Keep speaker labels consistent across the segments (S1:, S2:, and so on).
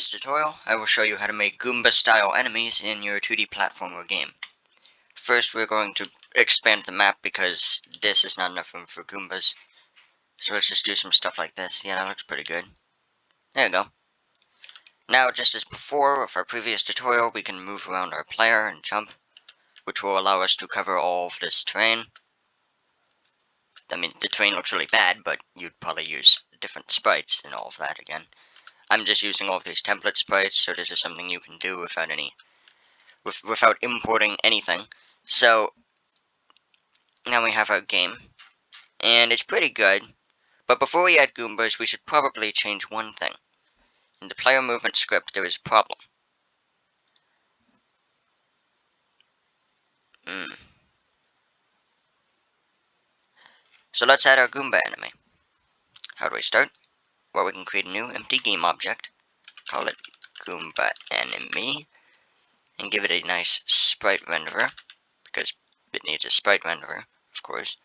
S1: this tutorial, I will show you how to make Goomba-style enemies in your 2D platformer game. First, we're going to expand the map because this is not enough room for Goombas. So let's just do some stuff like this. Yeah, that looks pretty good. There you go. Now, just as before with our previous tutorial, we can move around our player and jump, which will allow us to cover all of this terrain. I mean, the terrain looks really bad, but you'd probably use different sprites and all of that again. I'm just using all of these template sprites, so this is something you can do without importing anything. So now we have our game, and it's pretty good. But before we add Goombas, we should probably change one thing. In the player movement script, there is a problem. So let's add our Goomba enemy. How do we start? Well, we can create a new empty game object, call it Goomba enemy, and give it a nice sprite renderer, because it needs a sprite renderer, of course.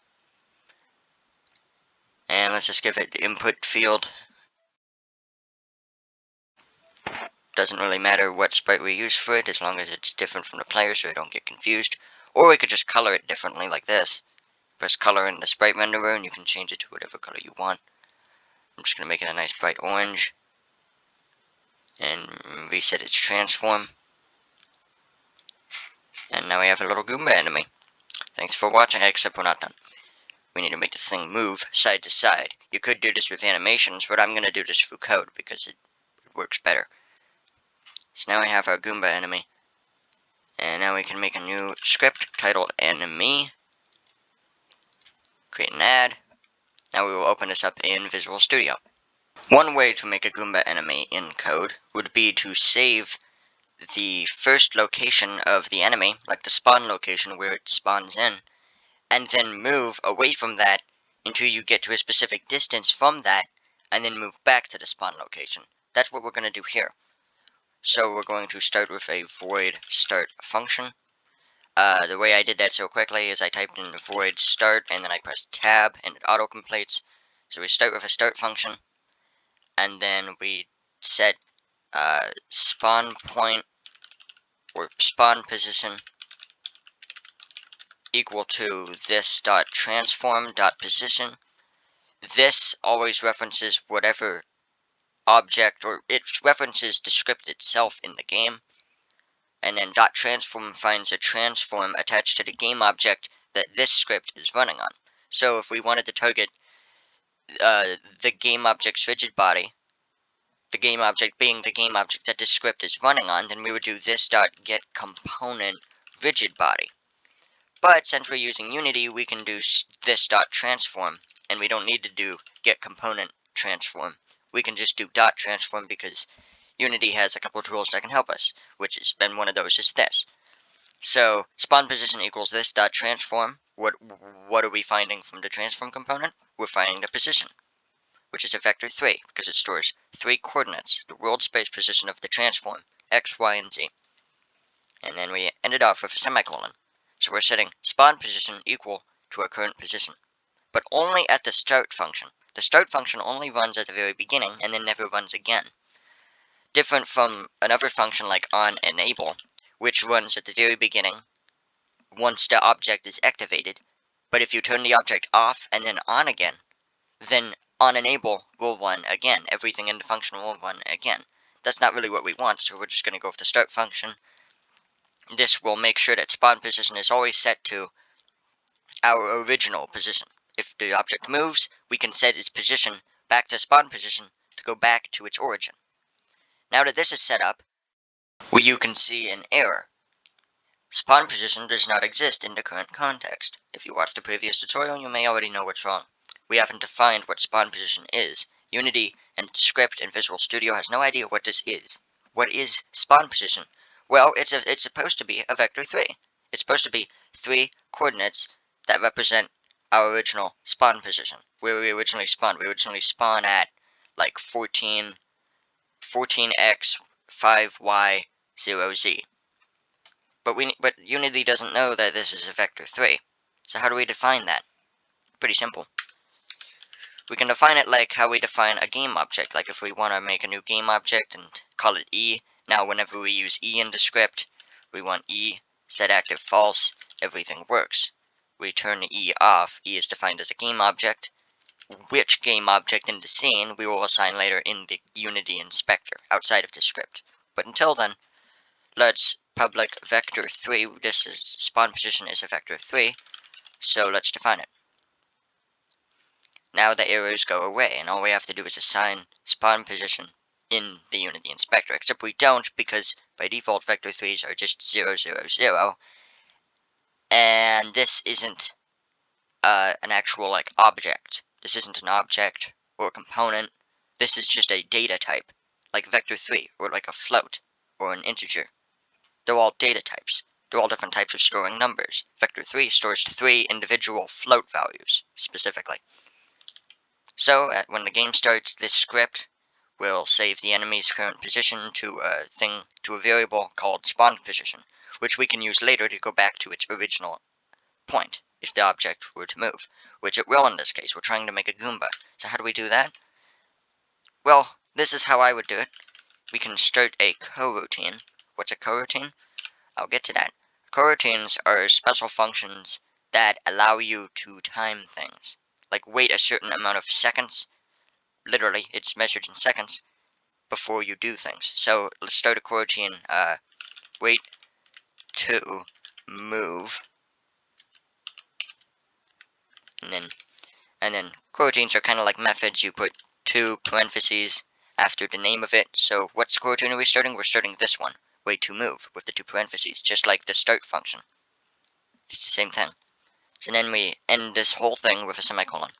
S1: And let's just give it input field. Doesn't really matter what sprite we use for it, as long as it's different from the player so I don't get confused. Or we could just color it differently like this. Press color in the sprite renderer and you can change it to whatever color you want. I'm just going to make it a nice bright orange. And reset its transform. And now we have a little Goomba enemy. Thanks for watching, except we're not done. We need to make this thing move side to side. You could do this with animations, but I'm going to do this through code because it works better. So now we have our Goomba enemy. And now we can make a new script titled enemy. Create an add. Now we will open this up in Visual Studio. One way to make a Goomba enemy in code would be to save the first location of the enemy, like the spawn location where it spawns in, and then move away from that until you get to a specific distance from that, and then move back to the spawn location. That's what we're going to do here. So we're going to start with a void start function. The way I did that so quickly is I typed in void start and then I pressed tab and it auto-completes. So we start with a start function and then we set spawn point or spawn position equal to this dot transform dot position. This always references whatever object, or it references the script itself in the game. And then dot transform finds a transform attached to the game object that this script is running on. So if we wanted to target the game object's rigid body, the game object being the game object that this script is running on, then we would do this dot get component rigid body. But since we're using Unity, we can do this dot transform, and we don't need to do get component transform. We can just do dot transform because Unity has a couple of tools that can help us, and one of those is this. So spawn position equals this dot transform. What are we finding from the transform component? We're finding the position, which is a vector 3 because it stores 3 coordinates, the world space position of the transform, x, y, and z. And then we ended off with a semicolon. So we're setting spawn position equal to our current position, but only at the start function. The start function only runs at the very beginning and then never runs again. Different from another function like onEnable, which runs at the very beginning once the object is activated, but if you turn the object off and then on again, then onEnable will run again. Everything in the function will run again. That's not really what we want, so we're just going to go with the start function. This will make sure that spawn position is always set to our original position. If the object moves, we can set its position back to spawn position to go back to its origin. Now that this is set up, you can see an error. Spawn position does not exist in the current context. If you watched the previous tutorial, you may already know what's wrong. We haven't defined what spawn position is. Unity and the script and Visual Studio has no idea what this is. What is spawn position? Well, it's supposed to be a vector 3. It's supposed to be 3 coordinates that represent our original spawn position. Where we originally spawned. We originally spawned at like 14x 5y 0z. But Unity doesn't know that this is a vector 3. So how do we define that? Pretty simple. We can define it like how we define a game object. Like if we want to make a new game object and call it E. Now whenever we use E in the script, we want E, set active false, everything works. We turn E off, E is defined as a game object. Which game object in the scene we will assign later in the Unity inspector outside of the script. But until then, let's public vector3. This is spawn position is a vector 3, so let's define it. Now the errors go away, and all we have to do is assign spawn position in the Unity inspector, except we don't, because by default vector 3s are just 0, 0, 0, and this isn't an actual like object. This isn't an object or a component. This is just a data type, like vector 3, or like a float, or an integer. They're all data types. They're all different types of storing numbers. Vector 3 stores 3 individual float values, specifically. So, when the game starts, this script will save the enemy's current position to a variable called spawn position, which we can use later to go back to its original point if the object were to move, which it will in this case. We're trying to make a Goomba. So how do we do that? Well, this is how I would do it. We can start a coroutine. What's a coroutine? I'll get to that. Coroutines are special functions that allow you to time things. Like wait a certain amount of seconds. Literally, it's measured in seconds before you do things. So let's start a coroutine. Wait to move, and then coroutines are kind of like methods. You put 2 parentheses after the name of it. So what coroutine are we starting? We're starting this one. Wait to move with the 2 parentheses, just like the start function. It's the same thing. So then we end this whole thing with a semicolon.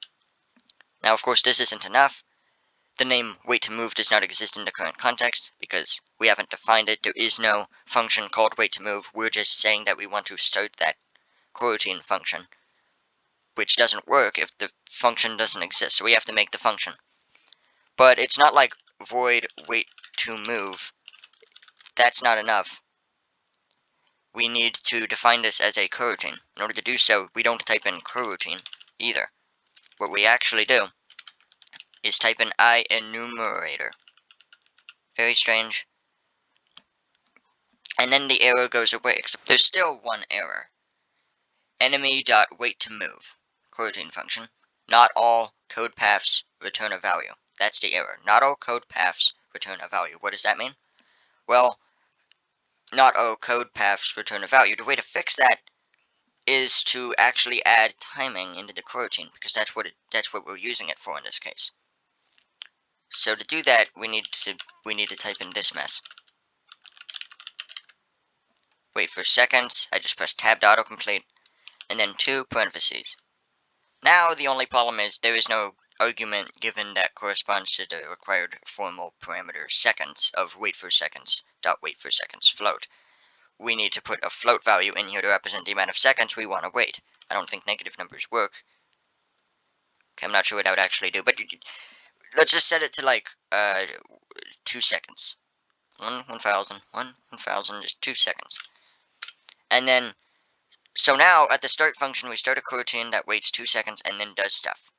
S1: Now, of course, this isn't enough. The name wait to move does not exist in the current context because we haven't defined it. There is no function called wait to move. We're just saying that we want to start that coroutine function, which doesn't work if the function doesn't exist. So we have to make the function. But it's not like void wait to move. That's not enough. We need to define this as a coroutine. In order to do so, we don't type in coroutine either. What we actually do is type in IEnumerator. Very strange. And then the error goes away, except there's still one error. Enemy.waitToMove. Coroutine function. Not all code paths return a value. That's the error. Not all code paths return a value. What does that mean? Well, not all code paths return a value. The way to fix that is to actually add timing into the coroutine, because that's what we're using it for in this case. So to do that, we need to type in this mess. Wait for seconds. I just press tab to autocomplete, and then 2 parentheses. Now the only problem is there is no argument given that corresponds to the required formal parameter seconds of wait for seconds float. We need to put a float value in here to represent the amount of seconds we want to wait. I don't think negative numbers work. Okay, I'm not sure what that would actually do, but let's just set it to like 2 seconds. 1,000, 1,000, just 2 seconds. And then, so now at the start function, we start a coroutine that waits 2 seconds and then does stuff.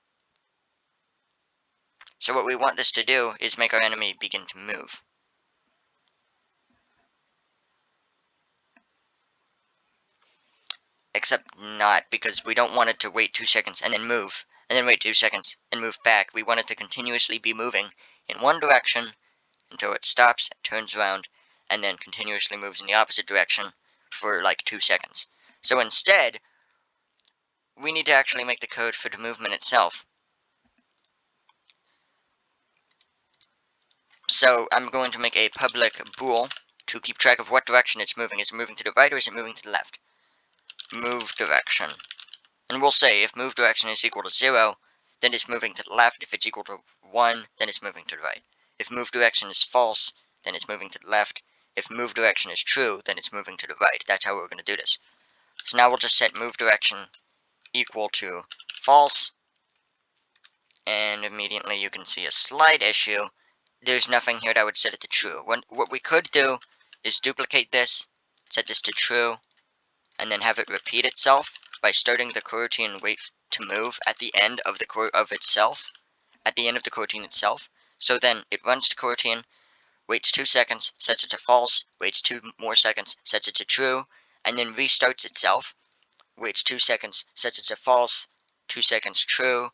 S1: So what we want this to do is make our enemy begin to move. Except not, because we don't want it to wait 2 seconds and then move, and then wait 2 seconds and move back. We want it to continuously be moving in one direction until it stops, turns around, and then continuously moves in the opposite direction for like 2 seconds. So instead, we need to actually make the code for the movement itself. So I'm going to make a public bool to keep track of what direction it's moving. Is it moving to the right or is it moving to the left? Move direction. And we'll say if move direction is equal to 0, then it's moving to the left. If it's equal to 1, then it's moving to the right. If move direction is false, then it's moving to the left. If move direction is true, then it's moving to the right. That's how we're going to do this. So now we'll just set move direction equal to false. And immediately you can see a slight issue. There's nothing here that would set it to true. What we could do is duplicate this, set this to true, and then have it repeat itself by starting the coroutine wait to move at the end of the itself. at the end of the coroutine itself. So then it runs the coroutine, waits 2 seconds, sets it to false, waits 2 more seconds, sets it to true, and then restarts itself, waits 2 seconds, sets it to false, 2 seconds true,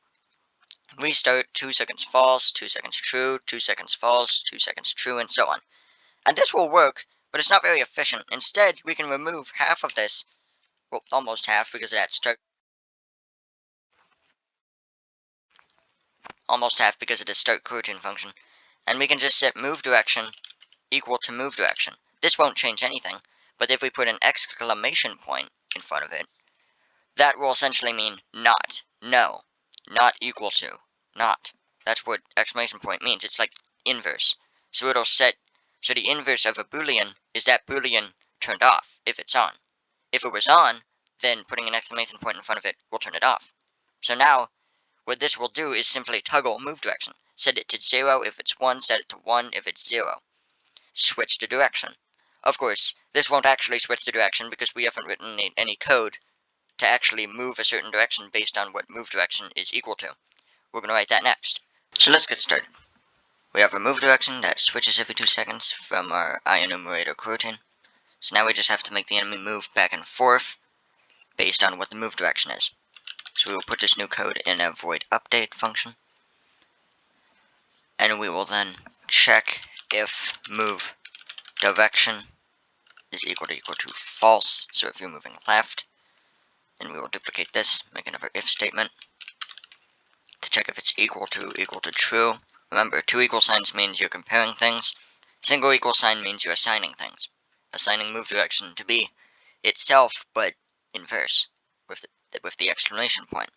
S1: restart, 2 seconds false, 2 seconds true, 2 seconds false, 2 seconds true, and so on. And this will work, but it's not very efficient. Instead, we can remove half of this, well, almost half, because of that start, almost half because of the start coroutine function, and we can just set move direction equal to move direction. This won't change anything, but if we put an exclamation point in front of it, that will essentially mean not, no, not equal to, not. That's what exclamation point means. It's like inverse. So it'll set, so the inverse of a boolean is that boolean turned off if it's on. If it was on, then putting an exclamation point in front of it will turn it off. So now, what this will do is simply toggle move direction. Set it to 0 if it's 1, set it to 1 if it's 0. Switch the direction. Of course, this won't actually switch the direction because we haven't written any code to actually move a certain direction based on what move direction is equal to. We're going to write that next. So let's get started. We have a move direction that switches every 2 seconds from our IEnumerator coroutine. So now we just have to make the enemy move back and forth based on what the move direction is. So we will put this new code in a void update function. And we will then check if move direction is equal to false. So if you're moving left, then we will duplicate this, make another if statement to check if it's equal to true. Remember, 2 equal signs means you're comparing things. Single equal sign means you're assigning things. Assigning move direction to be itself, but inverse, with the exclamation point.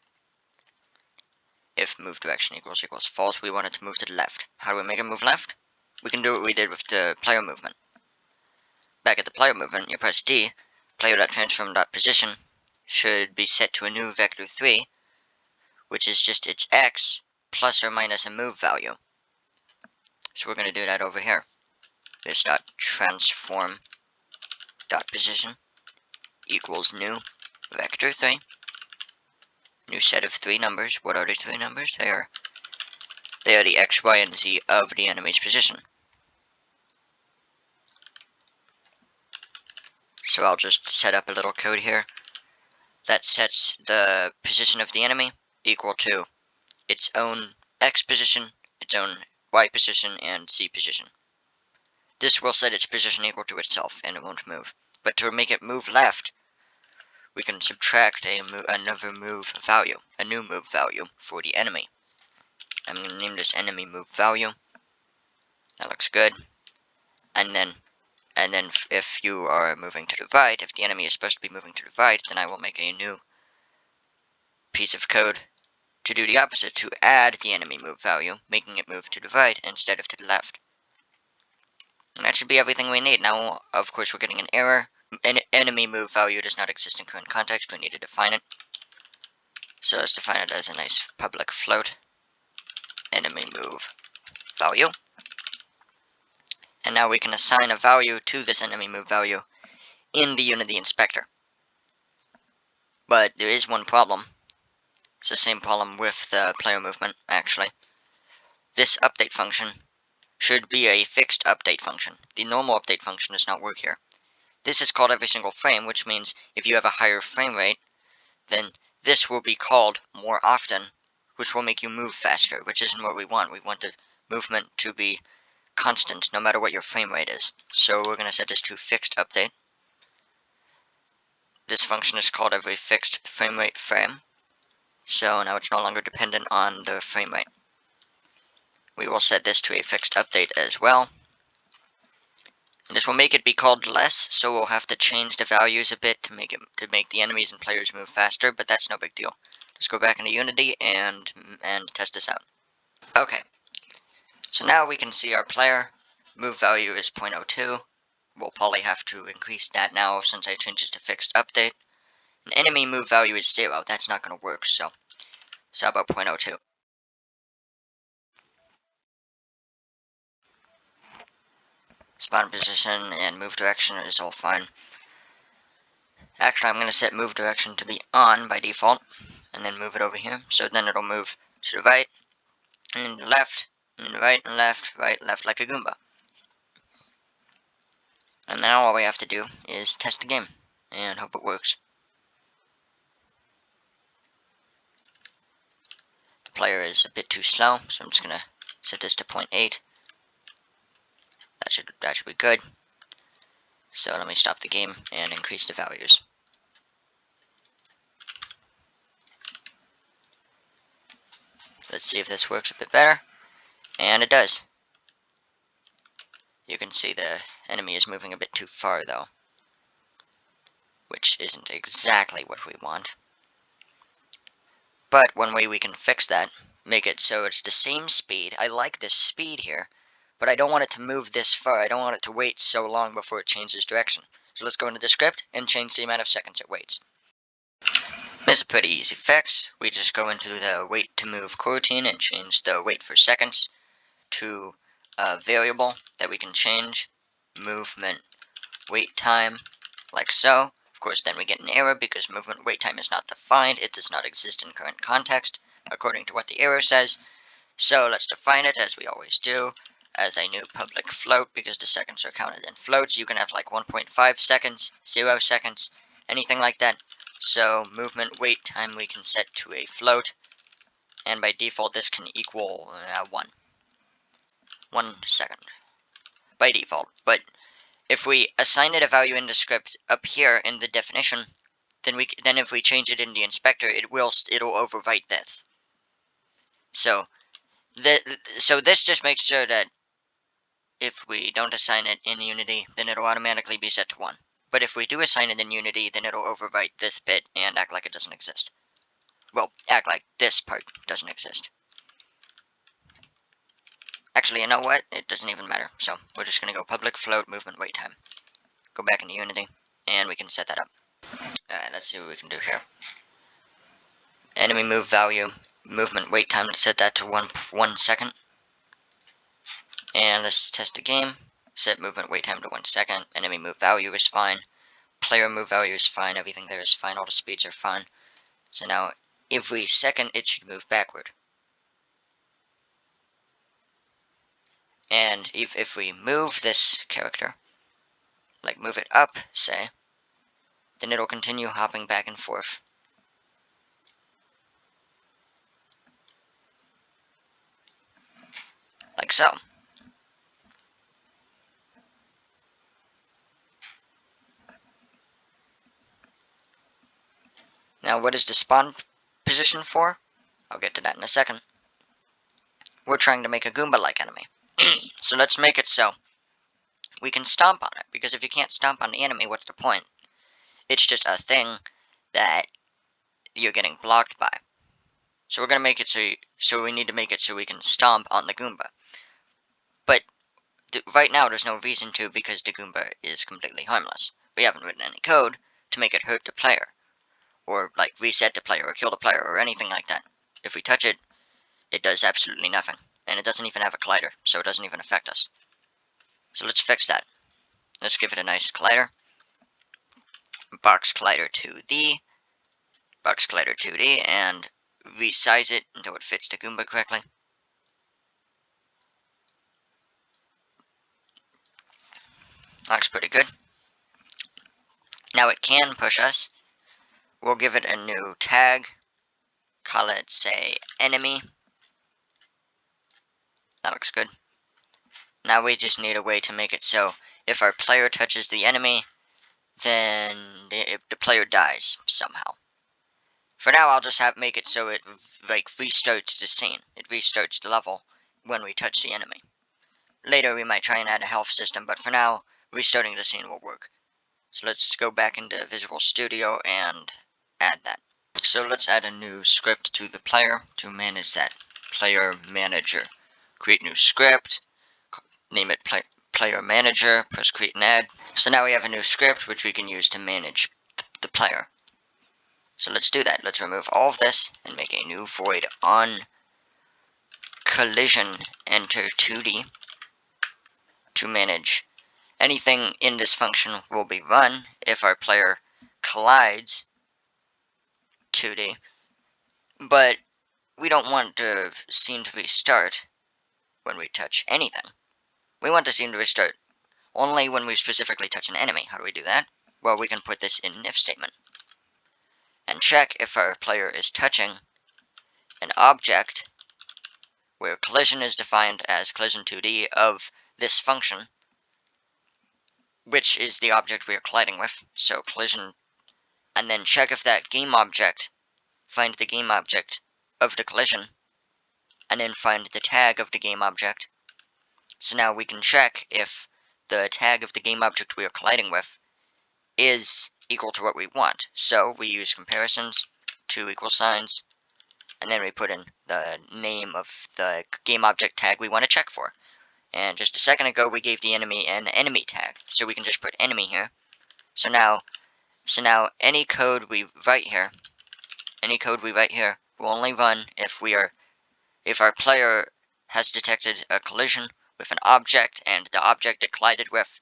S1: If move direction equals false, we want it to move to the left. How do we make it move left? We can do what we did with the player movement. Back at the player movement, you press D, player.transform.position should be set to a new vector 3, which is just its x plus or minus a move value. So we're going to do that over here. This .transform.position equals new vector 3, new set of 3 numbers. What are the 3 numbers? They are the x, y, and z of the enemy's position. So I'll just set up a little code here that sets the position of the enemy equal to its own x position, its own y position, and z position. This will set its position equal to itself, and it won't move. But to make it move left, we can subtract another move value, a new move value for the enemy. I'm going to name this enemy move value. That looks good. And then if you are moving to the right, if the enemy is supposed to be moving to the right, then I will make a new piece of code to do the opposite, to add the enemy move value, making it move to the right instead of to the left. And that should be everything we need. Now, of course, we're getting an error. An enemy move value does not exist in current context. We need to define it. So let's define it as a nice public float. Enemy move value. And now we can assign a value to this enemy move value in the Unity inspector. But there is one problem. It's the same problem with the player movement, actually. This update function should be a fixed update function. The normal update function does not work here. This is called every single frame, which means if you have a higher frame rate, then this will be called more often, which will make you move faster, which isn't what we want. We want the movement to be constant, no matter what your frame rate is. So we're going to set this to fixed update. This function is called every fixed frame rate frame. So now it's no longer dependent on the frame rate. We will set this to a fixed update as well. And this will make it be called less, so we'll have to change the values a bit to make the enemies and players move faster, but that's no big deal. Let's go back into Unity and test this out. Okay, so now we can see our player move value is 0.02. We'll probably have to increase that now since I changed it to fixed update. An enemy move value is 0. That's not going to work, so how about 0.02? Spawn position and move direction is all fine. Actually, I'm going to set move direction to be on by default, and then move it over here, so then it'll move to the right, and then left, and right, and left, right, left, like a Goomba. And now all we have to do is test the game, and hope it works. The player is a bit too slow, so I'm just gonna set this to 0.8. That should be good. So let me stop the game and increase the values. Let's see if this works a bit better. And it does. You can see the enemy is moving a bit too far though, which isn't exactly what we want. But one way we can fix that, make it so it's the same speed. I like this speed here, but I don't want it to move this far. I don't want it to wait so long before it changes direction. So let's go into the script and change the amount of seconds it waits. This is a pretty easy fix. We just go into the wait to move coroutine and change the wait for seconds to a variable that we can change, movement wait time, like so. Of course, then we get an error because movement wait time is not defined. It does not exist in current context, according to what the error says. So let's define it, as we always do, as a new public float, because the seconds are counted in floats. You can have like 1.5 seconds, 0 seconds, anything like that. So movement wait time we can set to a float, and by default this can equal 1 second by default. But if we assign it a value in the script up here in the definition, then if we change it in the inspector, it'll overwrite this. So this just makes sure that if we don't assign it in Unity, then it'll automatically be set to 1. But if we do assign it in Unity, then it'll overwrite this bit and act like it doesn't exist. Well, act like this part doesn't exist. Actually, you know what? It doesn't even matter. So we're just going to go public float movement wait time. Go back into Unity, and we can set that up. Alright, let's see what we can do here. Enemy move value, movement wait time, let's set that to 1 second. And let's test the game. Set movement wait time to 1 second. Enemy move value is fine. Player move value is fine. Everything there is fine. All the speeds are fine. So now, every second, it should move backward. And if we move this character, like move it up, say, then it'll continue hopping back and forth. Like so. Now, what is the spawn position for? I'll get to that in a second. We're trying to make a Goomba-like enemy. So let's make it so we can stomp on it, because if you can't stomp on the enemy, what's the point? It's just a thing that you're getting blocked by. So we're going to make it so we need to make it so we can stomp on the Goomba. But right now there's no reason to, because the Goomba is completely harmless. We haven't written any code to make it hurt the player, or like reset the player, or kill the player, or anything like that. If we touch it, it does absolutely nothing. And it doesn't even have a collider, so it doesn't even affect us. So let's fix that. Let's give it a nice collider. Box collider 2D. Box collider 2D, and resize it until it fits the Goomba correctly. Looks pretty good. Now it can push us. We'll give it a new tag. Call it, say, enemy. That looks good. Now we just need a way to make it so if our player touches the enemy, then the player dies somehow. For now, I'll just make it so it like restarts the scene. It restarts the level when we touch the enemy. Later, we might try and add a health system, but for now, restarting the scene will work. So let's go back into Visual Studio and add that. So let's add a new script to the player to manage that. Player manager. Create new script. Name it player manager. Press create and add. So now we have a new script which we can use to manage the player. So let's do that. Let's remove all of this and make a new void on collision enter 2D to manage anything in this function will be run if our player collides 2D, but we don't want the scene to restart when we touch anything. We want the scene to restart only when we specifically touch an enemy. How do we do that? Well, we can put this in an if statement and check if our player is touching an object where collision is defined as collision 2D of this function, which is the object we are colliding with. So collision, and then check if that game object, find the game object of the collision, and then find the tag of the game object. So now we can check if the tag of the game object we are colliding with is equal to what we want. So we use comparisons, 2 equal signs, and then we put in the name of the game object tag we want to check for. And just a second ago we gave the enemy an enemy tag, so we can just put enemy here. So now any code we write here will only run if our player has detected a collision with an object and the object it collided with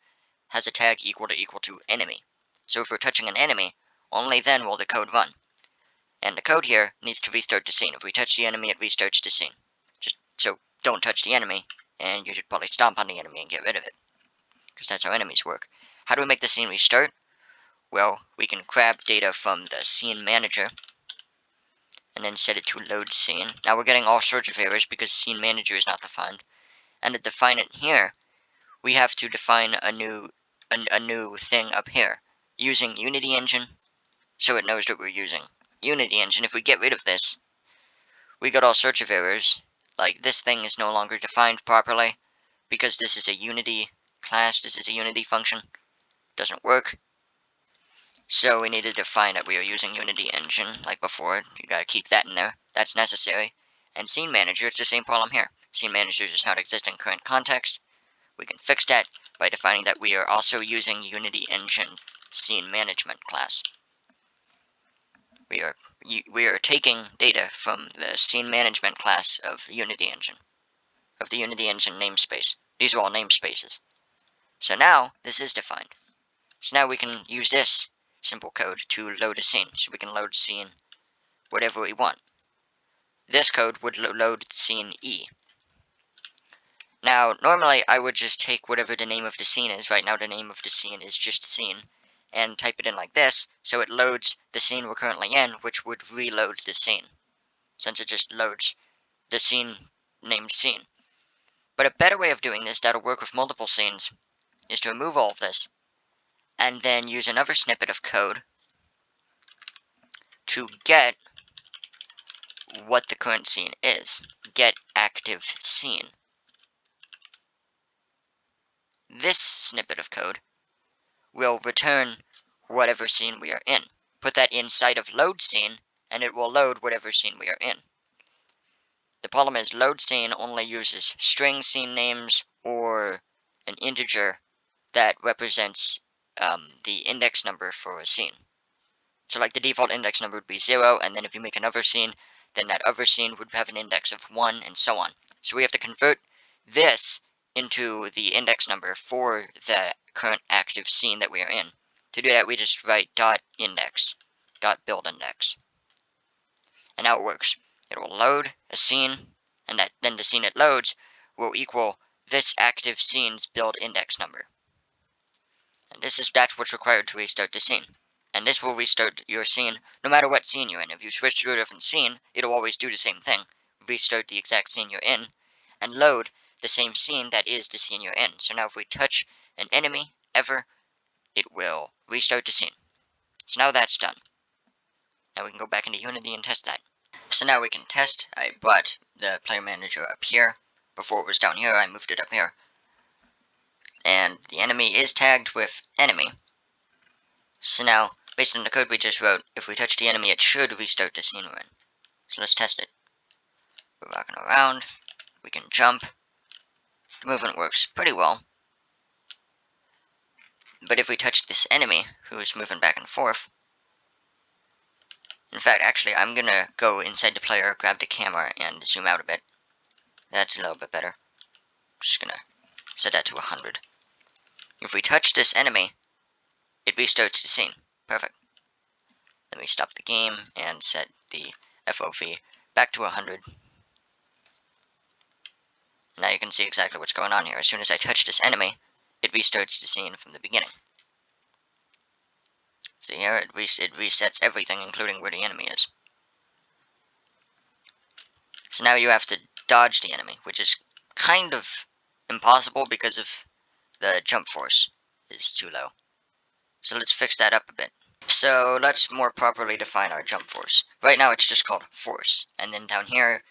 S1: has a tag equal to enemy. So if we're touching an enemy, only then will the code run. And the code here needs to restart the scene. If we touch the enemy, it restarts the scene. Just so don't touch the enemy, and you should probably stomp on the enemy and get rid of it, because that's how enemies work. How do we make the scene restart? Well, we can grab data from the scene manager and then set it to load scene. Now we're getting all sorts of errors because scene manager is not defined. And to define it here, we have to define a new thing up here using Unity Engine, so it knows what we're using. Unity Engine, if we get rid of this, we got all sorts of errors, like this thing is no longer defined properly, because this is a Unity class, this is a Unity function, doesn't work. So we need to define that we are using Unity Engine, like before. You gotta keep that in there, that's necessary. And Scene Manager, it's the same problem here. Scene Manager does not exist in current context. We can fix that by defining that we are also using Unity Engine Scene Management class. We are taking data from the Scene Management class of Unity Engine, of the Unity Engine namespace. These are all namespaces. So now this is defined. So now we can use this simple code to load a scene. So we can load scene whatever we want. This code would load scene E. Now, normally I would just take whatever the name of the scene is. Right now the name of the scene is just scene, and type it in like this, so it loads the scene we're currently in, which would reload the scene, since it just loads the scene named scene. But a better way of doing this that'll work with multiple scenes is to remove all of this, and then use another snippet of code to get what the current scene is. Get active scene. This snippet of code will return whatever scene we are in. Put that inside of load scene, and it will load whatever scene we are in. The problem is load scene only uses string scene names or an integer that represents the index number for a scene. So like the default index number would be 0, and then if you make another scene, then that other scene would have an index of 1, and so on. So we have to convert this into the index number for the current active scene that we are in. To do that, we just write .index, .buildIndex. And now it works. It will load a scene, and then the scene it loads will equal this active scene's build index number. And that's what's required to restart the scene. And this will restart your scene no matter what scene you're in. If you switch to a different scene, it'll always do the same thing. Restart the exact scene you're in, and load the same scene that is the scene you're in. So now if we touch an enemy ever, it will restart the scene. So now that's done. Now we can go back into Unity and test that. So now we can test. I brought the player manager up here. Before it was down here, I moved it up here. And the enemy is tagged with enemy. So now, based on the code we just wrote, if we touch the enemy, it should restart the scene we're in. So let's test it. We're rocking around. We can jump. The movement works pretty well. But if we touch this enemy, who is moving back and forth... In fact, actually, I'm gonna go inside the player, grab the camera, and zoom out a bit. That's a little bit better. Just gonna set that to 100. If we touch this enemy, it restarts the scene. Perfect. Let me stop the game and set the FOV back to 100. Now you can see exactly what's going on here. As soon as I touch this enemy, it restarts the scene from the beginning. See here, it resets everything, including where the enemy is. So now you have to dodge the enemy, which is kind of impossible because of the jump force is too low. So let's fix that up a bit. So let's more properly define our jump force. Right now it's just called force. And then down here,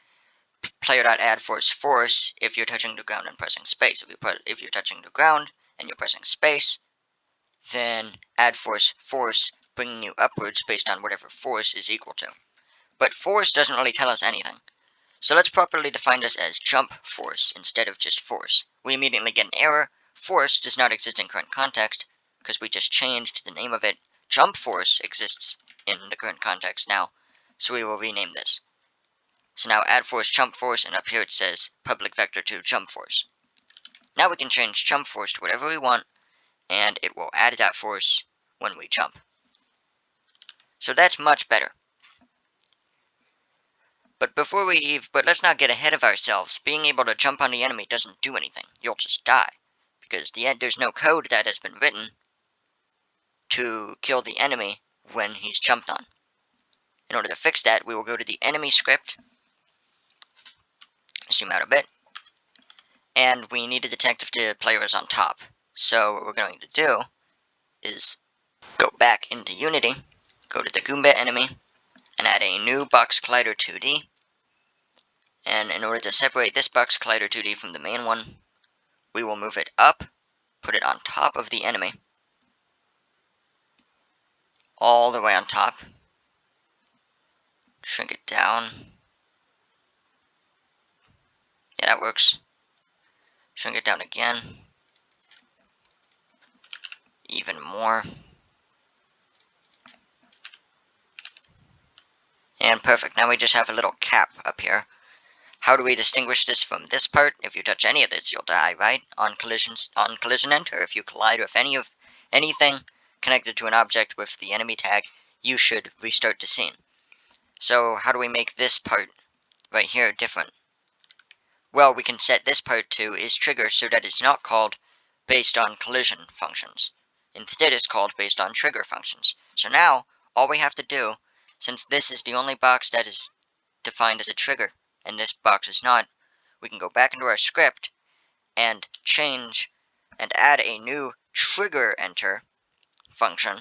S1: player.addForce force if you're touching the ground and pressing space. If you're touching the ground and you're pressing space, then add force bringing you upwards based on whatever force is equal to. But force doesn't really tell us anything. So let's properly define this as jump force instead of just force. We immediately get an error. Force does not exist in current context because we just changed the name of it. Jump force exists in the current context now, so we will rename this. So now add force jump force, and up here it says public vector to jump force. Now we can change jump force to whatever we want, and it will add that force when we jump. So that's much better. But let's not get ahead of ourselves. Being able to jump on the enemy doesn't do anything. You'll just die. Because there's no code that has been written to kill the enemy when he's jumped on. In order to fix that, we will go to the enemy script, zoom out a bit, and we need to detect if the player is on top. So what we're going to do is go back into Unity, go to the Goomba enemy, and add a new box collider 2D. And in order to separate this box collider 2D from the main one, we will move it up, put it on top of the enemy, all the way on top, shrink it down. Yeah, that works. Shrink it down again, even more. And perfect, now we just have a little cap up here. How do we distinguish this from this part? If you touch any of this, you'll die, right? On collision enter, if you collide with anything connected to an object with the enemy tag, you should restart the scene. So how do we make this part right here different? Well, we can set this part to is trigger so that it's not called based on collision functions. Instead, it's called based on trigger functions. So now, all we have to do, since this is the only box that is defined as a trigger, and this box is not, we can go back into our script and change and add a new trigger enter function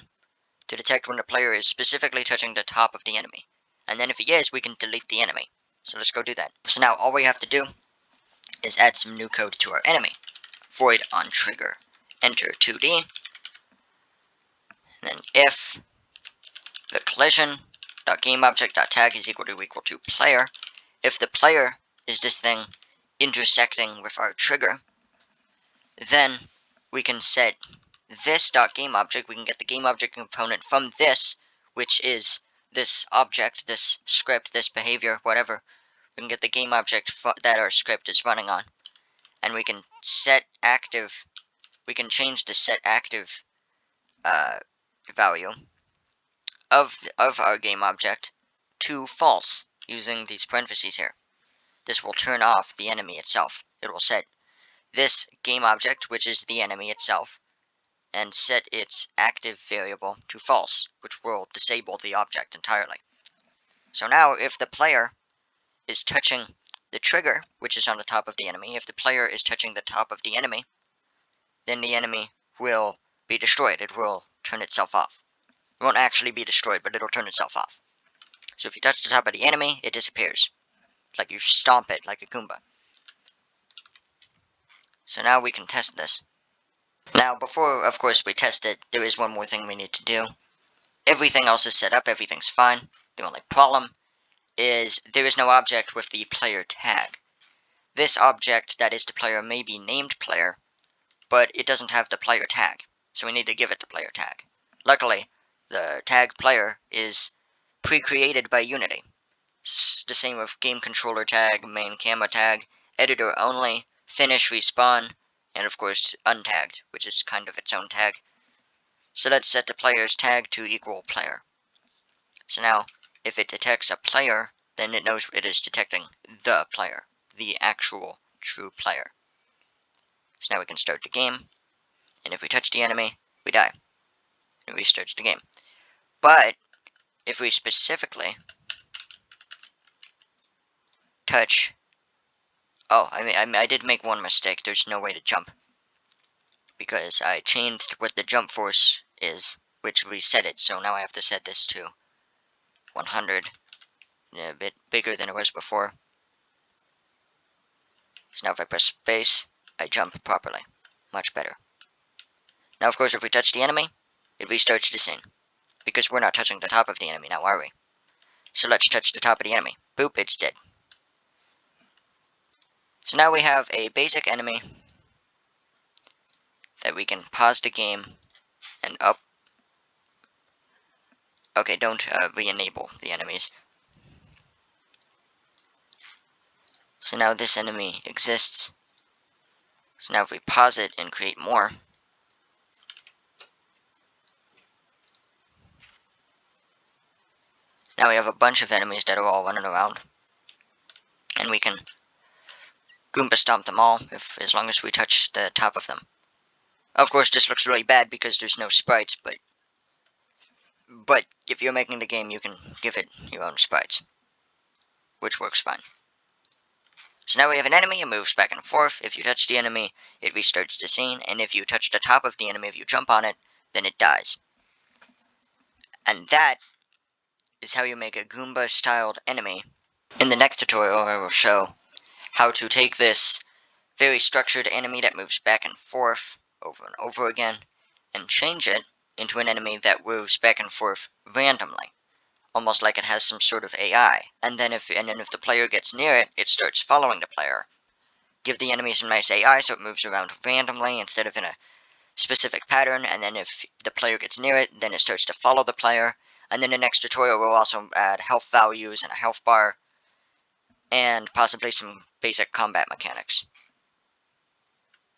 S1: to detect when the player is specifically touching the top of the enemy. And then if he is, we can delete the enemy. So let's go do that. So now all we have to do is add some new code to our enemy. Void on trigger enter 2D. And then if the collision.gameObject.tag is equal to player, if the player is this thing intersecting with our trigger, then we can set this.gameObject, we can get the gameObject component from this, which is this object, this script, this behavior, whatever. We can get the gameObject that our script is running on. And we can set active, we can change the set active value of our gameObject to false using these parentheses here. This will turn off the enemy itself. It will set this gameObject, which is the enemy itself, and set its active variable to false, which will disable the object entirely. So now if the player is touching the trigger, which is on the top of the enemy, if the player is touching the top of the enemy, then the enemy will be destroyed. It will turn itself off. It won't actually be destroyed, but it'll turn itself off. So if you touch the top of the enemy, it disappears. Like you stomp it like a Goomba. So now we can test this. Now, before, of course, we test it, there is one more thing we need to do. Everything else is set up, everything's fine. The only problem is there is no object with the player tag. This object that is the player may be named player, but it doesn't have the player tag. So we need to give it the player tag. Luckily, the tag player is pre-created by Unity. It's the same with game controller tag, main camera tag, editor only, finish, respawn, and of course untagged, which is kind of its own tag. So let's set the player's tag to equal player. So now, if it detects a player then it knows it is detecting the player, the actual true player. So now we can start the game, and if we touch the enemy, we die. It restarts the game. But if we specifically touch... Oh, I did make one mistake. There's no way to jump, because I changed what the jump force is, which reset it. So now I have to set this to 100, a bit bigger than it was before. So now if I press space, I jump properly. Much better. Now, of course, if we touch the enemy, it restarts the scene, because we're not touching the top of the enemy now, are we? So let's touch the top of the enemy. Boop, it's dead. So now we have a basic enemy that we can pause the game and up. Okay, don't re-enable the enemies. So now this enemy exists. So now if we pause it and create more, now we have a bunch of enemies that are all running around. And we can Goomba stomp them all, as long as we touch the top of them. Of course, this looks really bad because there's no sprites, but if you're making the game, you can give it your own sprites, which works fine. So now we have an enemy, it moves back and forth. If you touch the enemy, it restarts the scene, and if you touch the top of the enemy, if you jump on it, then it dies. And that is how you make a Goomba-styled enemy. In the next tutorial, I will show how to take this very structured enemy that moves back and forth over and over again, and change it into an enemy that moves back and forth randomly, almost like it has some sort of AI. And then if the player gets near it, it starts following the player. Give the enemy some nice AI so it moves around randomly instead of in a specific pattern, and then if the player gets near it, then it starts to follow the player. And then the next tutorial will also add health values and a health bar, and possibly some basic combat mechanics.